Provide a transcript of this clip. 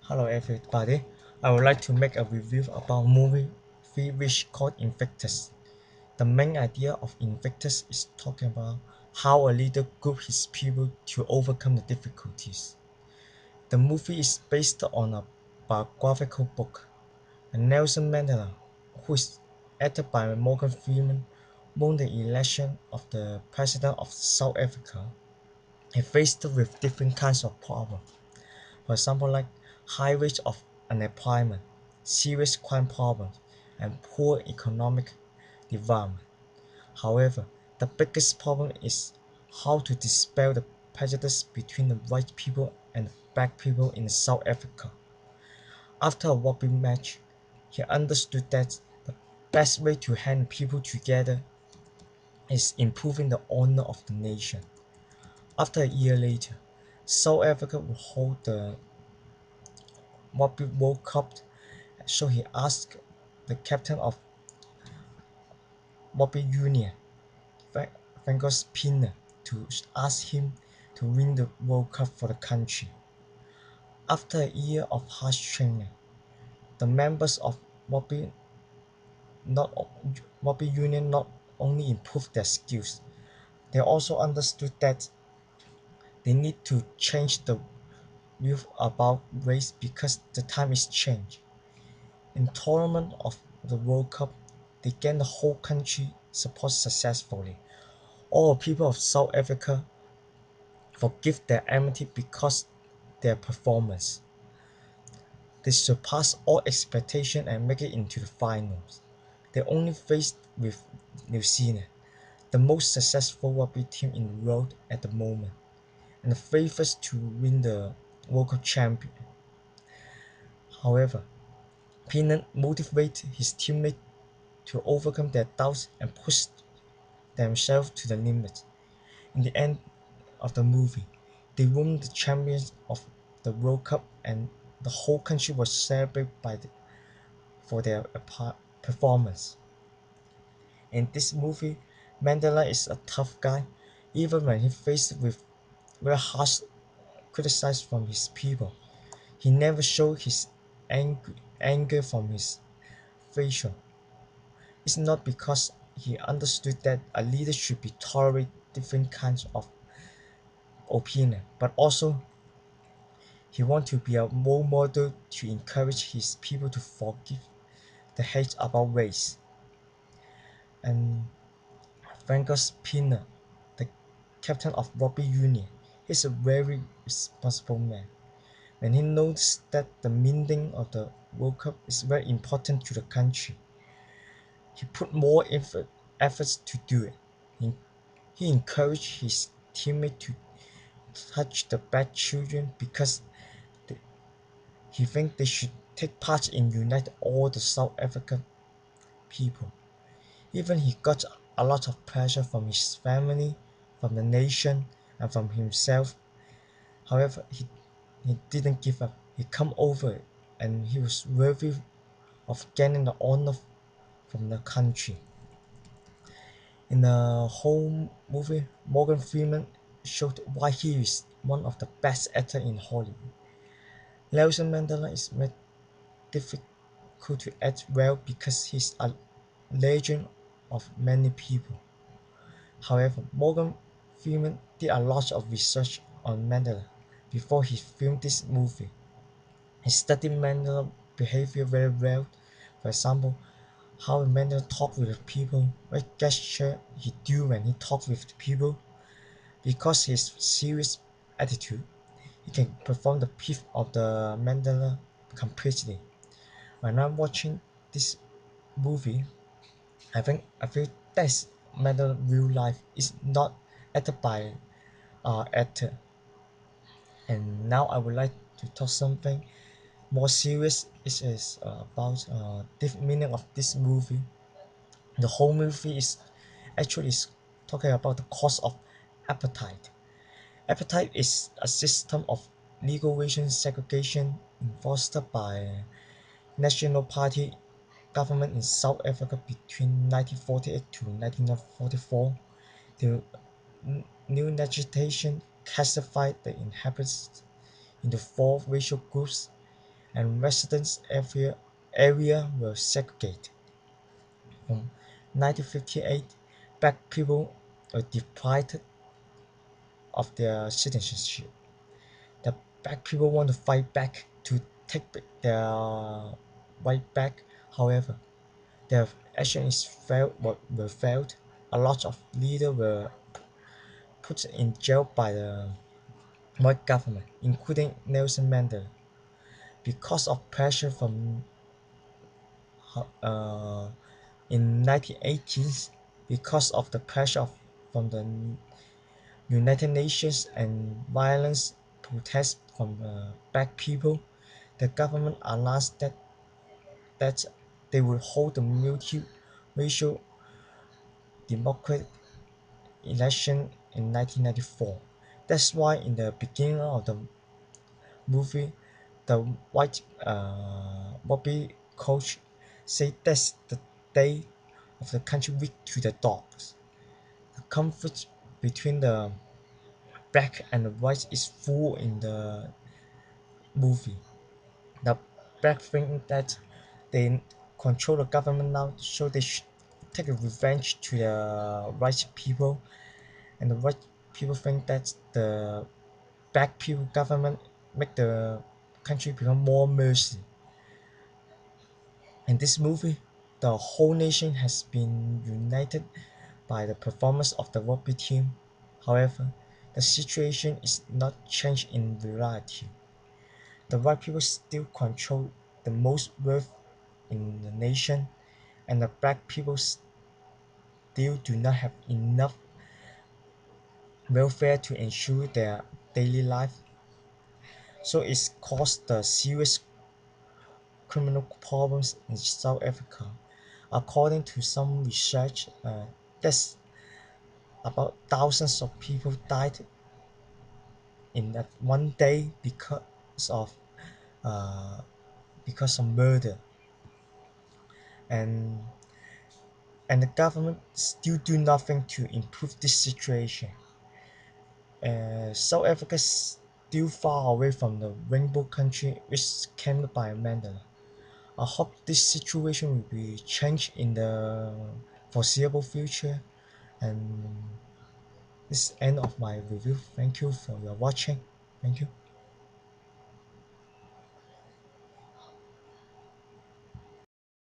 Hello everybody, I would like to make a review about movie which called Invictus. The main idea of Invictus is talking about how a leader groups his people to overcome the difficulties. The movie is based on a biographical book, and Nelson Mandela, who is acted by Morgan Freeman, won the election of the president of South Africa. He faced with different kinds of problems. For example, like high rates of unemployment, serious crime problems, and poor economic development. However, the biggest problem is how to dispel the prejudice between the white people and the black people in South Africa. After a rugby match, he understood that the best way to hand people together is improving the honor of the nation. After a year later, South Africa will hold the Rugby World Cup. So he asked the captain of Rugby Union, Francois Pienaar, to ask him to win the World Cup for the country. After a year of harsh training, the members of Rugby, not, Rugby Union not only improved their skills, they also understood that they need to change the view about race because the time is changed. In tournament of the World Cup, they gained the whole country support successfully. All people of South Africa forgive their enmity because their performance. They surpassed all expectation and make it into the finals. They only faced with New Zealand, the most successful rugby team in the world at the moment, and the favorites to win the World Cup champion. However, Pienaar motivated his teammates to overcome their doubts and push themselves to the limit. In the end of the movie, they won the champions of the World Cup and the whole country was celebrated for their performance. In this movie, Mandela is a tough guy, even when he faced with very harsh criticism from his people. He never showed his anger from his facial. It's not because he understood that a leader should be tolerate different kinds of opinion, but also he wanted to be a role model to encourage his people to forgive the hate about race. And Francois Pienaar, the captain of Rugby Union, is a very responsible man. When he noticed that the meaning of the World Cup is very important to the country, he put more efforts to do it. He, he encouraged his teammates to touch the black children because the, he thinks they should take part in unite all the South African people. Even he got a lot of pressure from his family, from the nation, and from himself. However, he didn't give up. He come over it, and he was worthy of gaining the honor from the country. In the whole movie, Morgan Freeman showed why he is one of the best actors in Hollywood. Nelson Mandela is very difficult to act well because he's a legend of many people. However, Morgan Freeman did a lot of research on Mandela before he filmed this movie. He studied Mandela's behavior very well. For example, how Mandela talked with people, what gesture he do when he talked with people. Because his serious attitude, he can perform the piece of the Mandela completely. When I'm watching this movie, I feel that's Mandela real life is not acted by actor. And now I would like to talk something more serious. It is about the meaning of this movie. The whole movie is actually is talking about the cause of appetite. Appetite is a system of legal racial segregation enforced by National Party government in South Africa between 1948 to 1944. The new legislation classified the inhabitants into four racial groups: and residents area were segregated. From 1958, black people were deprived of their citizenship. The black people want to fight back to take their right back. However, their action is were failed. A lot of leaders were put in jail by the white government, including Nelson Mandela. Because of pressure from in 1980s, because of the pressure from the United Nations and violence protests from black people, the government announced that they would hold the multi-racial democratic election in 1994. That's why in the beginning of the movie, the white Bobby coach said that's the day of the country week to the dogs. The conflict between the black and the white is full in the movie. The black think that they control the government now, so they should take a revenge to the white people, and the white people think that the black people government make the country become more mercy. In this movie, the whole nation has been united by the performance of the rugby team. However, the situation is not changed in reality. The white people still control the most wealth in the nation, and the black people still do not have enough welfare to ensure their daily life. So it's caused the serious criminal problems in South Africa. According to some research, that's about thousands of people died in that one day of uh, because of murder, and and the government still do nothing to improve this situation. South Africa is still far away from the rainbow country which came by Mandela. I hope this situation will be changed in the foreseeable future. And this is the end of my review. Thank you for your watching. Thank you.